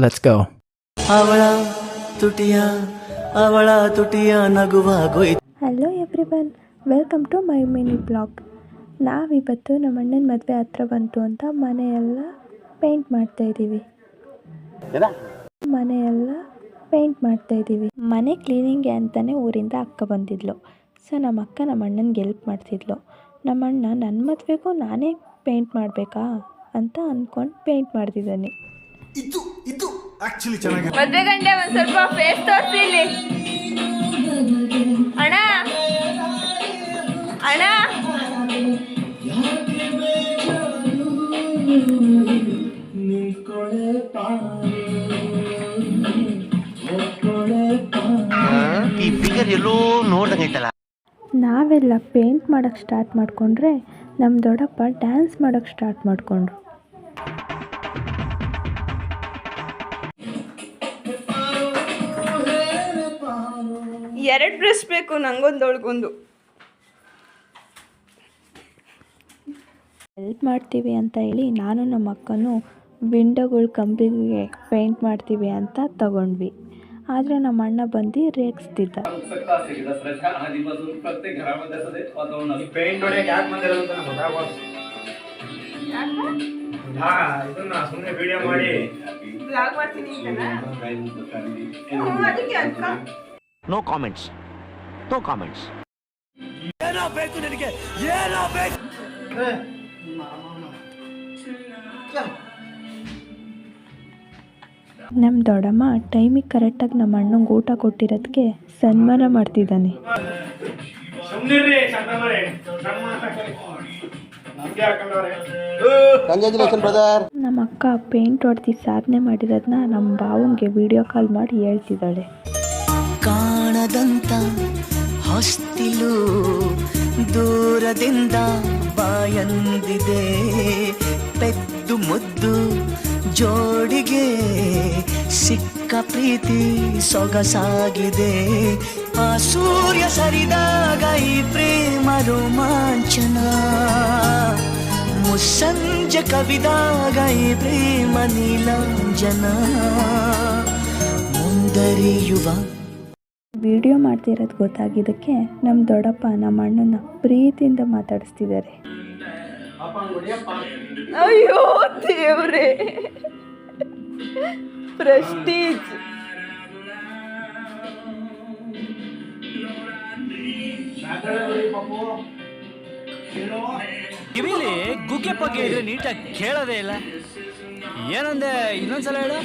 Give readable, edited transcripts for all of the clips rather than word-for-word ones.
Let's go. ಅವಳ ತುಟಿಯ ಅವಳ ತುಟಿಯ ನಗುವಾಗೋಯ್ತು. Hello everyone, welcome to my mini blog. ನಾವಿವತ್ತು ನಮ್ಮ ಅಣ್ಣನ ಮದುವೆ ಹತ್ರ ಬಂತು ಅಂತ ಮನೆಯೆಲ್ಲ ಪೇಂಟ್ ಮಾಡ್ತಾಯಿದ್ದೀವಿ. ಮನೆ ಕ್ಲೀನಿಂಗ್ಗೆ ಅಂತಲೇ ಊರಿಂದ ಅಕ್ಕ ಬಂದಿದ್ಲು. ಸೊ ನಮ್ಮ ಅಕ್ಕ ನಮ್ಮ ಅಣ್ಣನಿಗೆ ಹೆಲ್ಪ್ ಮಾಡ್ತಿದ್ಲು. ನಮ್ಮ ಅಣ್ಣ ನನ್ನ ಮದುವೆಗೂ ನಾನೇ ಪೇಂಟ್ ಮಾಡಬೇಕಾ ಅಂತ ಅಂದ್ಕೊಂಡು ಪೇಂಟ್ ಮಾಡ್ತಿದ್ದಾನೆ. ಮದುವೆ ಗಂಟೆ ಒಂದು ಸ್ವಲ್ಪ ಫೇಸ್ ತೋರಿಸಿ ಇಲ್ಲಿ. ಅಣ್ಣ ಅಣ್ಣ ಈ ಫಿಗರ್ ಎಲ್ಲೋ ನೋಡ್ದಂಗೈತಲ್ಲ. ನಾವೆಲ್ಲ ಪೇಂಟ್ ಮಾಡೋಕ್ಕೆ ಸ್ಟಾರ್ಟ್ ಮಾಡಿಕೊಂಡ್ರೆ ನಮ್ಮ ದೊಡ್ಡಪ್ಪ ಡ್ಯಾನ್ಸ್ ಮಾಡೋಕ್ಕೆ ಸ್ಟಾರ್ಟ್ ಮಾಡಿಕೊಂಡ್ರು. ಎರಡು ಬ್ರಷ್ ಬೇಕು ನಂಗೊಂದು ಅವಳಿಗೊಂದು. ಹೆಲ್ಪ್ ಮಾಡ್ತೀವಿ ಅಂತ ಹೇಳಿ ನಾನು ನಮ್ಮ ಅಕ್ಕನೂ ವಿಂಡೋಗಳ ಕಂಬಿಗೆ ಪೇಂಟ್ ಮಾಡ್ತೀವಿ ಅಂತ ತಗೊಂಡ್ವಿ. ಆದರೆ ನಮ್ಮ ಅಣ್ಣ ಬಂದು ರೇಗಿಸ್ತಿದ್ದ. No comments. ಏನೋ ಬೇಕು ನಿನಗೆ, ಏನೋ ಬೇಕು. ನಮ್ಮ ದೊಡ್ಡಮ್ಮ ಟೈಮಿಗೆ ಕರೆಕ್ಟಾಗಿ ನಮ್ಮ ಅಣ್ಣಂಗೆ ಊಟ ಕೊಟ್ಟಿರೋದಕ್ಕೆ ಸನ್ಮಾನ ಮಾಡ್ತಿದ್ದಾನೆ. ನಮ್ಮ ಅಕ್ಕ ಪೇಂಟ್ ಹೊಡೆದು ಸಾಧನೆ ಮಾಡಿರೋದನ್ನ ನಮ್ಮ ಬಾವಂಗೆ ವಿಡಿಯೋ ಕಾಲ್ ಮಾಡಿ ಹೇಳ್ತಿದ್ದಾಳೆ. ಕಾಣದಂತ ಹೊಸ್ತಿಲು ದೂರದಿಂದ ಬಾಯಂದಿದೆ, ಪೆದ್ದು ಮುದ್ದು ಜೋಡಿಗೆ ಸಿಕ್ಕ ಪ್ರೀತಿ ಸೊಗಸಾಗಿದೆ. ಆ ಸೂರ್ಯ ಸರಿದಾಗ ಈ ಪ್ರೇಮ ರೋಮಾಂಚನ, ಮುಸ್ಸಂಜೆ ಕವಿದಾಗ ಈ ಪ್ರೇಮ ನೀಲಾಂಜನ ಮುಂದರಿಯುವ. ವಿಡಿಯೋ ಮಾಡ್ತಿರೋದು ಗೊತ್ತಾಗಿದ್ದಕ್ಕೆ ನಮ್ಮ ದೊಡ್ಡಪ್ಪ ನಮ್ಮ ಅಣ್ಣನ ಪ್ರೀತಿಯಿಂದ ಮಾತಾಡಿಸ್ತಿದ್ದಾರೆ. ಅಯ್ಯೋ ದೇವ್ರೆ, ಪ್ರೆಸ್ಟೀಜ್. ಕಿವಿಲಿ ಗುಗ್ಗೆ ಪಗ್ಗೆ ಇದ್ರೆ ನೀಟಾಗಿ ಕೇಳೋದೇ ಇಲ್ಲ. ಏನಂದೆ ಇನ್ನೊಂದ್ಸಲ ಹೇಳು.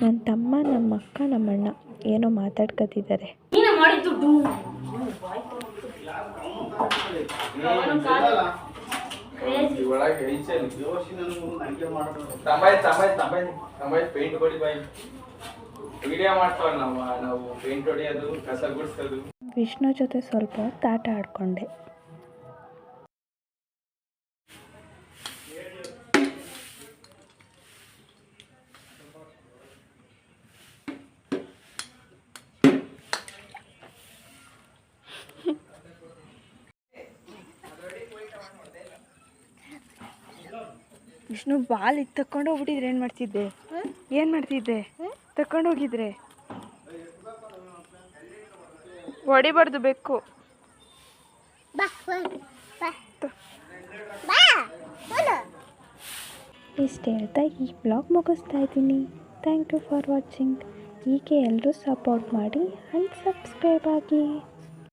ನನ್ನ ತಮ್ಮ, ನಮ್ಮ ಅಕ್ಕ, ನಮ್ಮ ಅಣ್ಣ ಏನೋ ಮಾತಾಡ್ಕೊತಿದ್ದಾರೆ. ವಿಷ್ಣು ಜೊತೆ ಸ್ವಲ್ಪ ಆಟ ಆಡ್ಕೊಂಡೆ. ವಿಷ್ಣು ಬಾಲ್ ಇದು ತಕೊಂಡು ಹೋಗ್ಬಿಟ್ಟಿದ್ರೆ ಏನು ಮಾಡ್ತಿದ್ದೆ ತಕೊಂಡು ಹೋಗಿದ್ರೆ ಹೊಡಿಬಾರ್ದು ಬೇಕು. ಇಷ್ಟು ಹೇಳ್ತಾ ಈ ಬ್ಲಾಗ್ ಮುಗಿಸ್ತಾ ಇದ್ದೀನಿ. Thank you for watching. ಹೀಗೆ ಎಲ್ಲರೂ ಸಪೋರ್ಟ್ ಮಾಡಿ ಆ್ಯಂಡ್ ಸಬ್ಸ್ಕ್ರೈಬ್ ಆಗಿ.